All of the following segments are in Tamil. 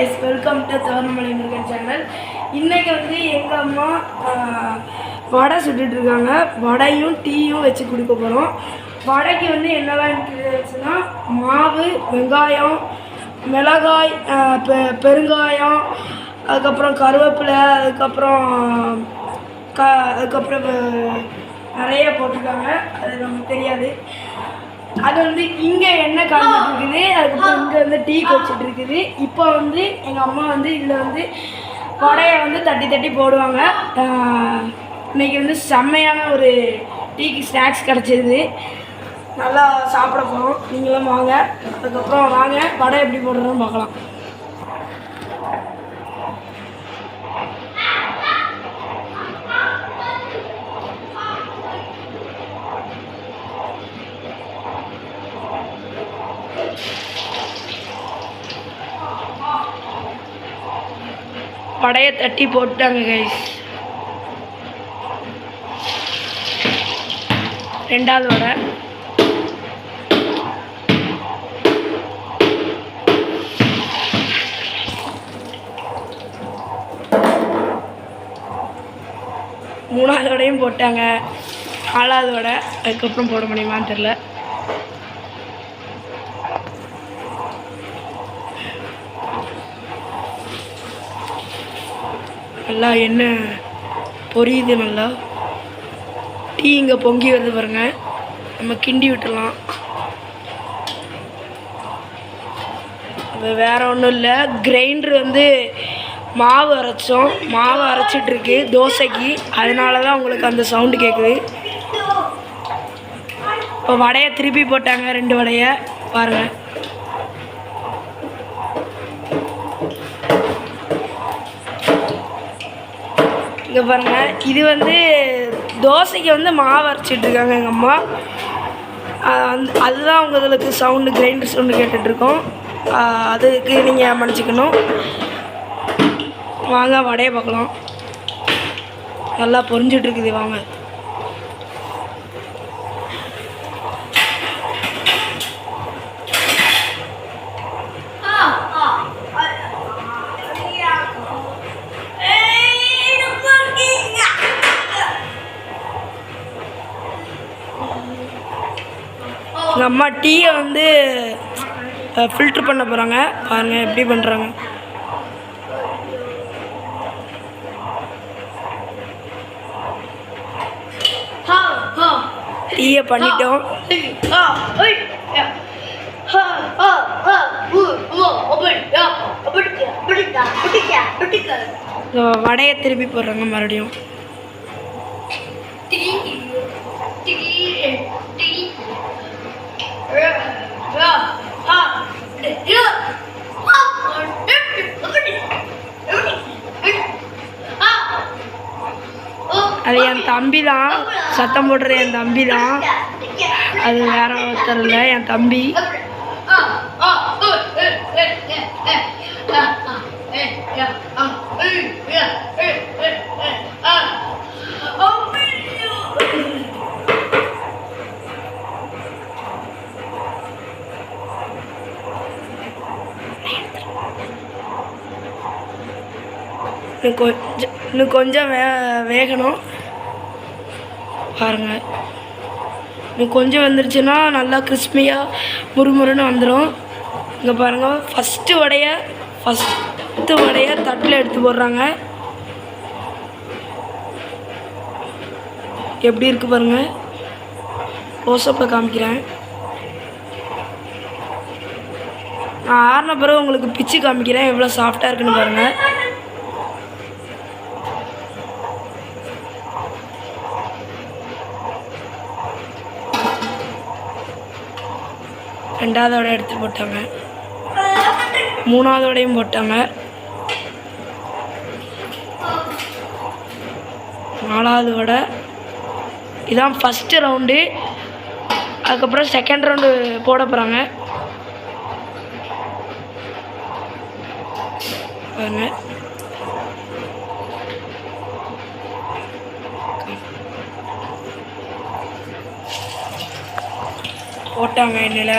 guys, welcome to Thavarnamalai Murugan channel. இன்னைக்கு வந்து எங்க அம்மா வடை சுட்டுட்டு இருக்காங்க. வடையும் டீயும் வெச்சு குடிக்க போறோம். வடைக்கு வந்து என்னலாம் இன்கிரிடியன்ட்ஸ்னா மாவு, வெங்காயம், மிளகாய், பெருங்காயம், அதுக்கு அப்புறம் கருவேப்பிலை, அதுக்கு அப்புறம் நிறைய போட்டுருக்காங்க. அது நமக்கு தெரியாது. அது வந்து இங்கே என்ன காமிச்சிட்டு இருக்குது, அதுக்கப்புறம் இங்கே வந்து டீ வச்சுட்டு இருக்குது. இப்போ வந்து எங்கள் அம்மா வந்து இதில் வந்து வடையை வந்து தட்டி தட்டி போடுவாங்க. இன்றைக்கி வந்து செம்மையான ஒரு டீக்கு ஸ்நாக்ஸ் கிடச்சிது. நல்லா சாப்பிட போகிறோம். நீங்களும் வாங்க. அதுக்கப்புறம் வாங்க வடை எப்படி போடுறதுன்னு பார்க்கலாம். வடையை தட்டி போட்டாங்க கைஸ். ரெண்டாவது வடை. மூணாவது வடையும் போட்டாங்க. நாலாவது வடை. அதுக்கப்புறம் போட முடியுமான்னு தெரியல. நல்லா எண்ணெய் பொரியுது. நல்லா டீ இங்கே பொங்கி வருது பாருங்க. நம்ம கிண்டி விட்டுடலாம். அது வேறு ஒன்றும் இல்லை, கிரைண்டர் வந்து மாவு அரைச்சிட்ருக்கு தோசைக்கு. அதனால தான் உங்களுக்கு அந்த சவுண்டு கேட்குது. இப்போ வடையை திருப்பி போட்டாங்க. 2 வடையை பாருங்கள். இங்கே பாருங்கள், இது வந்து தோசைக்கு வந்து மாவு அரைச்சிட்ருக்காங்க எங்கள் அம்மா. அதுதான் உங்களுக்கு சவுண்டு, கிரைண்டர் சவுண்டு கேட்டுட்ருக்கோம். அதுக்கு நீங்கள் மன்னிச்சிக்கணும். வாங்க வடையை பார்க்கலாம். நல்லா பொரிஞ்சிட்ருக்குது. வாங்க. எங்கள் அம்மா டீயை வந்து ஃபில்ட்ரு பண்ண போகிறாங்க. பாருங்கள் எப்படி பண்ணுறாங்க. டீயை பண்ணிட்டோம். வடையை திருப்பி போடுறாங்க மறுபடியும். அது என் தம்பி தான் சத்தம் போடுற. என் தம்பி தான், அது வேற ஒருத்தர் இல்லை, என் தம்பி. இன்னும் கொஞ்சம் வேகணும் பாருங்கள். இன்னும் கொஞ்சம் வந்துருச்சுன்னா நல்லா கிறிஸ்பியாக முறுமுறுன்னு வந்துடும். இங்கே பாருங்கள், ஃபஸ்ட்டு வடையை தட்டில் எடுத்து போடுறாங்க. எப்படி இருக்குது பாருங்கள். க்ளோஸ்அப்பில் காமிக்கிறேன். நான் ஆறின பிறகு உங்களுக்கு பிச்சு காமிக்கிறேன் எவ்வளோ சாஃப்டாக இருக்குன்னு பாருங்கள். ரெண்டாவது வடை எடுத்து போட்டாங்க. மூணாவது வடையும் போட்டாங்க. நாலாவது வடை. இதான் ஃபஸ்ட்டு ரவுண்டு. அதுக்கப்புறம் செகண்ட் ரவுண்டு போட போகிறாங்க. பாருங்க. போட்டாங்க எண்ணெயில்.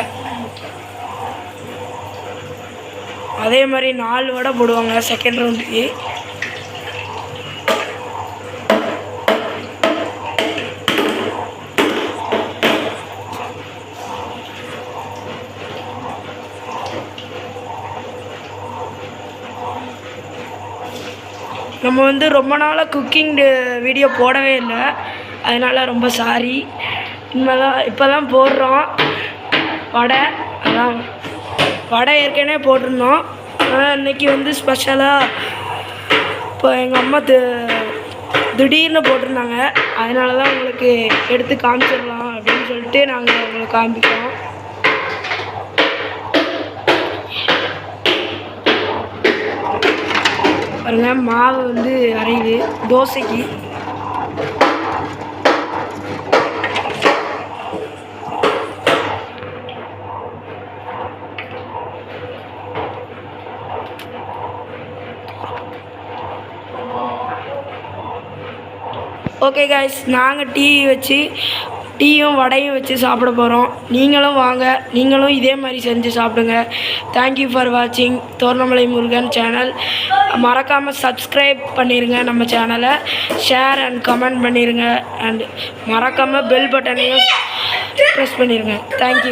அதே மாதிரி 4 வடை போடுவாங்க செகண்ட் ரவுண்டுக்கு. நம்ம வந்து ரொம்ப நாளாக குக்கிங் வீடியோ போடவே இல்லை, அதனால் ரொம்ப சாரி. இப்போ தான் போடுறோம் வடை. அதான் வடை ஏற்கனவே போட்டிருந்தோம், ஆனால் இன்றைக்கி வந்து ஸ்பெஷலாக இப்போ எங்கள் அம்மா திடீர்னு போட்டிருந்தாங்க, அதனால தான் உங்களுக்கு எடுத்து காமிச்சிடலாம் அப்படின்னு சொல்லிட்டு நாங்கள் உங்களுக்கு காமிக்கிறோம். பாருங்க, மாவு வந்து அரையுது தோசைக்கு. ஓகே காய்ஸ், நாங்கள் டீயும் வடையும் வச்சு சாப்பிட போகிறோம். நீங்களும் வாங்க, நீங்களும் இதே மாதிரி செஞ்சு சாப்பிடுங்க. தேங்க்யூ ஃபார் வாட்சிங் தோரணமலை முருகன் சேனல். மறக்காமல் சப்ஸ்கிரைப் பண்ணிடுங்க நம்ம சேனலை, ஷேர் அண்ட் கமெண்ட் பண்ணிடுங்க, அண்ட் மறக்காமல் பெல் பட்டனையும் ப்ரெஸ் பண்ணிடுங்க. தேங்க்யூ.